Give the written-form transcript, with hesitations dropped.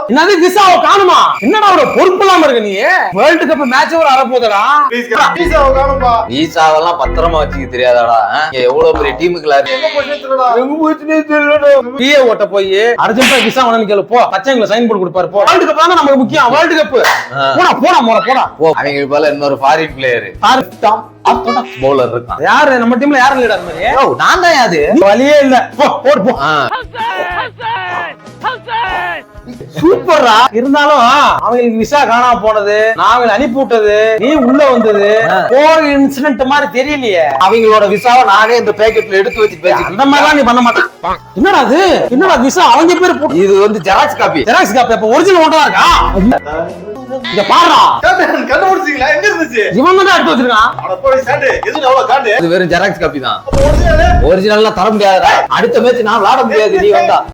என்னது விசாவை காணுமா? என்னடா ஒரு பொறுப்பு இல்லாம இருக்க நீ? வேர்ல்டு கப் மேட்ச் ஒரு வரப்போதடா. விசாவெல்லாம் பத்திரமா வச்சுக்க தெரியாதாடா? எவ்வளவு பெரிய டீமுக்குல பிஏ ஓட்ட போய் அர்ஜென்ட்டா விசா வேணும்னு கேளு போ. பச்சைங்களை சைன் போட்டு கொடுப்பாரு போ. வேர்ல்டு கப் தான நமக்கு முக்கியம். வேர்ல்டு கப் போடா போடா மோர போடா. அவங்க போல இன்னொரு ஃபாரின் பிளேயர் பவுலர் இருக்கான். யாரு நம்ம டீம்ல யாரு லீடர் மாதிரி? நான் தான் அது வழியே இல்ல. போ போடு போ. சூப்பர்ரா. இருந்தாலும் அவங்களுக்கு விசா காணாம போனது, நான் அனுப்பி விட்டது, நீ உள்ள வந்தது போர் இன்சிடென்ட் மாதிரி தெரியலையே. அவங்களோட விசாவை நானே இந்த பேக்கெட்ல எடுத்து வச்சு பேசி அந்த மாதிரிலாம் நீ பண்ண மாட்டான். என்னடா அது? என்னடா விசா அவங்க பேரு போட்டு? இது வந்து ஜெராக்ஸ் காப்பி. ஜெராக்ஸ் காப்பி அப்ப ஒரிஜினல் ஒன்றா இருக்கா? இங்க பாருடா. கண்டுபிடிச்சீங்களா? எங்க இருந்துச்சு? இவன் தான் எடுத்து வச்சிருக்கான். அட போய் சாண்டு. எது அவ்வளவு காண்டு? இது வெறும் ஜெராக்ஸ் காப்பி தான். ஒரிஜினல் ஒரிஜினல்லாம் தர முடியாதுடா. அடுத்த மேட்ச் நான் விளையாட முடியாது நீ வந்தா.